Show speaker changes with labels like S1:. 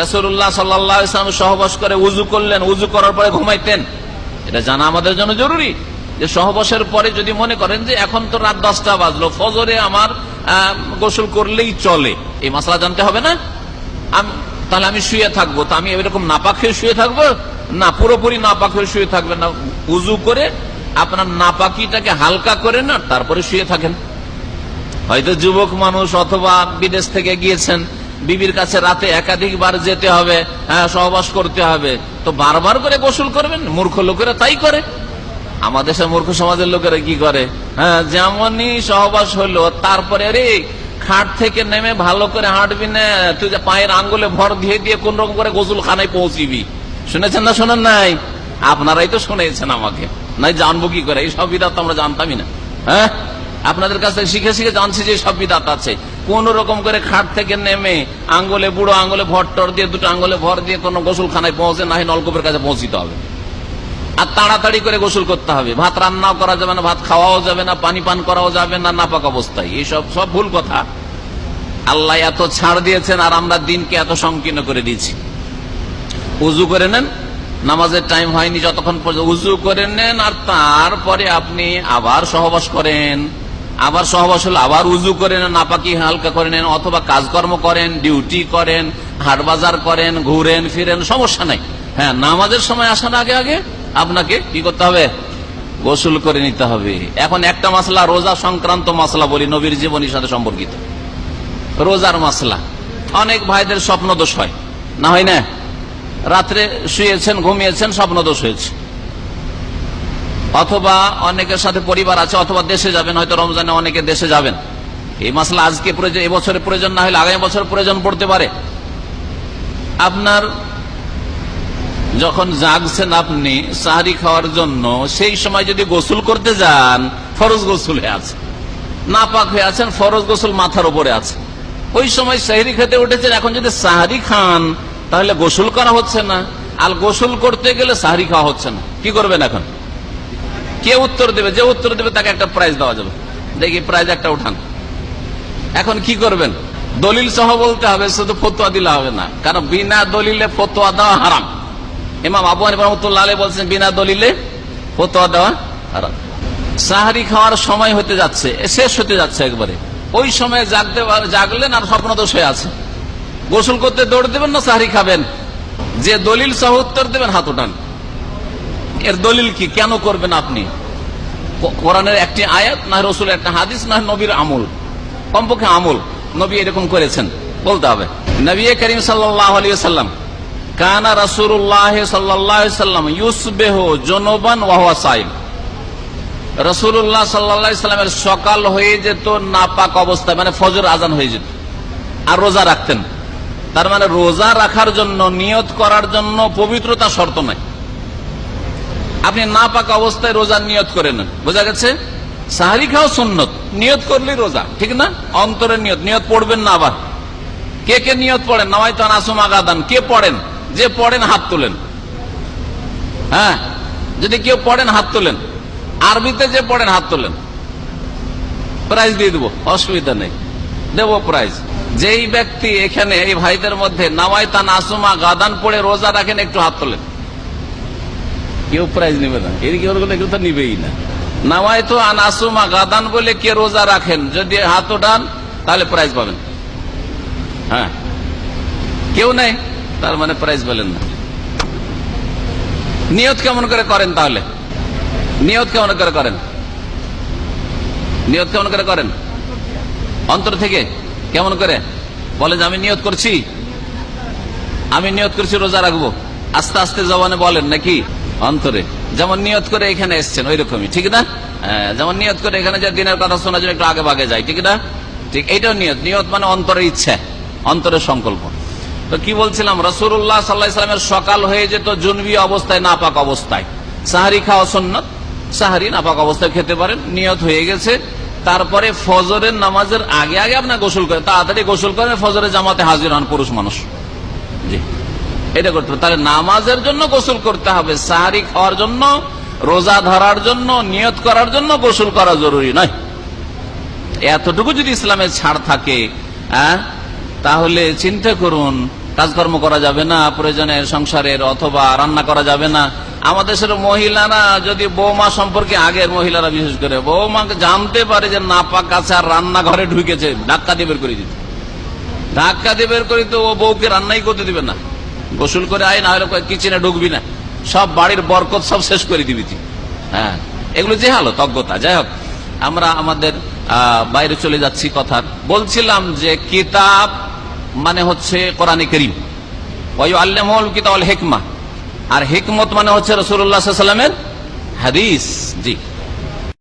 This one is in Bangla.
S1: রাসূলুল্লাহ সাল্লাল্লাহু আলাইহি ওয়াসাল্লাম সহবাস করে উযু করলেন, উযু করার পরে ঘুমাইতেন। এটা জানা আমাদের জন্য জরুরি যে সহবাসের পরে যদি মনে করেন যে এখন তো রাত 10টা বাজলো, ফজরে আমার গোসল করলেই চলে, এই মাসলা জানতে হবে না? তাহলে আমি শুয়ে থাকবো, তো আমি এরকম নাপাক হয়ে শুয়ে থাকবো না, পুরোপুরি নাপাক হয়ে শুয়ে থাকবেন না। উযু করে আপনার নাপাকিটাকে হালকা করে না তারপরে শুয়ে থাকেন। হয়তো যুবক মানুষ অথবা বিদেশ থেকে গিয়েছেন, বিবির কাছে রাতে একাধিকবার যেতে হবে, সহবাস করতে হবে, তো বারবার করে গোসল করবেন? মূর্খ লোকেরা তাই করে। আমাদের দেশের মূর্খ সমাজের লোকেরা কি করে, যেমনই সহবাস হলো তারপরে রে খাট থেকে নেমে ভালো করে হাঁটবি না, তুই যে পায়ের আঙ্গুলে ভর দিয়ে দিয়ে কোন রকম করে গোসলখানায় পৌঁছিবি। শুনেছেন না শোনেন নাই? আপনারাই তো শুনেছেন, আমাকে নাই জানবো কি করে? এই সব বিধাত আমরা জানতামই না। আপনাদের কাছে শিখে শিখে জানছি যে সব বিধাত আছে। কোন রকম করে খাট থেকে নেমে আঙ্গুলে, বুড়ো আঙ্গুলে ভর টর দিয়ে, দুটো আঙ্গুলে ভর দিয়ে কোন গোসলখানায় পৌঁছে না, নলকূপের কাছে পৌঁছিতে হবে। আর তাড়াতাড়ি করে গোসল করতে হবে। ভাত রান্নাও করা যাবে না, ভাত খাওয়াও যাবে না, পানি পান করাও যাবে না নাপাক অবস্থায়। এইসব সব ভুল কথা। আল্লাহ এত ছাড় দিয়েছেন আর আমরা দিনকে এত সংকীর্ণ করে দিয়েছি। উযু করে নেন, নামাজের টাইম হয়নি যতক্ষণ পর্যন্ত উযু করে নেন, আর তারপরে আপনি আবার সহবাস করেন। আবার সহবাস হলে আবার উযু করে নেন, নাপাকি হালকা করে নেন, অথবা কাজকর্ম করেন, ডিউটি করেন, হাট বাজার করেন, ঘুরেন ফিরেন, সমস্যা নাই। হ্যাঁ, নামাজের সময় আসার আগে আগে আপনাকে কি করতে হবে? গোসল করে নিতে হবে। এখন একটা মাসলা, রোজা সংক্রান্ত মাসলা বলি, নবীর জীবনীর সাথে সম্পর্কিত রোজার মাসলা। অনেক ভাইদের স্বপ্ন দোষ হয়, না হয় না? রাত্রে শুয়েছেন, ঘুমিয়েছেন, স্বপ্ন দোষ হয়েছে, অথবা অনেকের সাথে পরিবার আছে, অথবা দেশে যাবেন, হয়তো রমজানে অনেকে দেশে যাবেন। এই মাসলা আজকে প্রয়োজন, এবছরে প্রয়োজন না হলে আগামী বছর প্রয়োজন পড়তে পারে। আপনার যখন জাগছেন আপনি সাহরি খাওয়ার জন্য, সেই সময় যদি গোসল করতে যান, ফরজ গোসল হয়ে আছে, নাপাক হয়ে আছেন, ফরজ গোসল মাথার উপরে আছে, ওই সময় সাহরি খেতে উঠেছেন, এখন যদি সাহরি খান তাহলে গোসল করা হচ্ছে না, আর গোসল করতে গেলে সাহরি খাওয়া হচ্ছে না, কি করবেন এখন? কে উত্তর দেবে? যে উত্তর দেবে তাকে একটা প্রাইজ দেওয়া যাবে। দেখি প্রাইজ একটা উঠান। এখন কি করবেন? দলিল সহ বলতে হবে, শুধু ফতোয়া দিলে হবে না, কারণ বিনা দলিলে ফতোয়া দেওয়া হারাম। ইমাম আবু হানিফা রাহমাতুল্লাহ আলাইহি বলছেন বিনা দলিলে ফতোয়া দেওয়া হারাম। সাহরি খাওয়ার সময় হতে যাচ্ছে, শেষ হতে যাচ্ছে একবারে, ওই সময় জাগলেন আর স্বপ্ন দোষ হয়ে আছে, গোসল করতে দৌড় দেবেন না সাহরি খাবেন? যে দলিল সহ উত্তর দেবেন হাত উঠান। এর দলিল কি? কেন করবেন আপনি? কোরআনের একটি আয়াত, না রাসূলের একটা হাদিস, না নবীর আমল, কমপক্ষে আমল নবী এরকম করেছেন বলতে হবে। নবী করিম সাল্লাল্লাহু আলাইহি ওয়াসাল্লাম কানা রাসূলুল্লাহ সাল্লাল্লাহু আলাইহি ওয়াসাল্লাম ইউসবিহু জুনুবান ওয়া হুয়া সাইম। রাসূলুল্লাহ সাল্লাল্লাহু আলাইহি ওয়াসাল্লামের সকাল হয়ে যেত নাপাক অবস্থায়, মানে ফজর আজান হয়ে যেত, আর রোজা রাখতেন। তার মানে রোজা রাখার জন্য, নিয়ত করার জন্য পবিত্রতা শর্ত নাই। আপনি নাপাক অবস্থায় রোজার নিয়ত করে নেন, বোঝা গেছে? সাহরি খাওয়া সুন্নত, নিয়ত করলেই রোজা, ঠিক না? অন্তরের নিয়ত, নিয়ত পড়বেন না। আবার কে কে নিয়ত পড়েন? নাওয়াইতু আন আসুমা গাদান, কে পড়েন? যে পড়েন হাত তোলেন। হ্যাঁ, যদি কেউ পড়েন হাত তোলেন, আরবিতে যে পড়েন হাত তোলেন, প্রাইজ দিয়ে দেবো, অসুবিধা নেই, দেবো প্রাইজ। যেই ব্যক্তি এখানে এই ভাইদের মধ্যে নাওয়াইতু আন আসুমা গাদান পড়ে রোজা রাখেন, একটু হাত তোলেন। কেউ প্রাইজ নেবে না, এদিকে কেউ তো নিবেই না। নাওয়াইতু আন আসুমা গাদান বলে কে রোজা রাখেন, যদি হাত ওঠান তাহলে প্রাইজ পাবেন। হ্যাঁ, কেউ নেই, তার মানে প্রাইজ পেলেন না। নিয়ত কেমন করে করেন তাহলে? নিয়ত কেমন করে করেন? নিয়ত কেমন করে করেন? অন্তর থেকে। কেমন করে বলে যে আমি নিয়ত করছি, আমি নিয়ত করছি রোজা রাখবো, আস্তে আস্তে জবানে বলেন নাকি? অন্তরে। যেমন নিয়ত করে এখানে এসছেন ওই রকমই, ঠিক না? যেমন নিয়ত করে এখানে যে দিনের কথা শোনার জন্য একটু আগে ভাগে যায়, ঠিক না? ঠিক এইটাও নিয়ত। নিয়ত মানে অন্তরের ইচ্ছা, অন্তরের সংকল্প। তো কি বলছিলাম, রাসূলুল্লাহ সাল্লাল্লাহু আলাইহি ওয়াসাল্লামের সকাল হয়ে যেত জুনবি অবস্থায়, নাপাক অবস্থায়। সাহরি খাওয়া সুন্নাত, সাহরি নাপাক অবস্থায় খেতে পারেন, নিয়ত হয়ে গেছে। তারপরে ফজরের নামাজের আগে আগে আপনার গোসল করেন, তাড়াতাড়ি গোসল করেন, ফজরের জামাতে হাজির হন পুরুষ মানুষ। জি, এটা করতে হবে। তাহলে নামাজের জন্য গোসল করতে হবে, সাহরি খাওয়ার জন্য, রোজা ধরার জন্য, নিয়ত করার জন্য গোসল করা জরুরি নয়। এতটুকু যদি ইসলামের ছাড় থাকে, তাহলে চিন্তা করুন কাজকর্ম করা যাবে না, প্রয়োজনে সংসারের অথবা রান্না করা যাবে না। আমাদের দেশের মহিলারা যদি বৌমা সম্পর্কে, আগের মহিলারা বিশেষ করে বৌমাকে জানতে পারে যে নাপাক আছে আর রান্নাঘরে ঢুকেছে, ধাক্কা দিয়ে বের করে দিত। ধাক্কা দিয়ে বের করে তো ও বউকে রান্নাই করতে দিবে না, গোসল করে আয়, না হলে কিচেনে ঢুকবি না, সব বাড়ির বরকত সব শেষ করে দিবি তুই। হ্যাঁ, এগুলো যে হালত অজ্ঞতা। যাই হোক, আমরা আমাদের বাইরে চলে যাচ্ছি। কথা বলছিলাম যে কিতাব মানে হচ্ছে কোরআনে কারীম, ওয়ায়ুআল্লিমুল কিতাব ওয়াল হিকমা, আর হিকমত মানে হচ্ছে রাসূলুল্লাহ সাল্লাল্লাহু আলাইহি ওয়াসাল্লামের হাদিস। জি।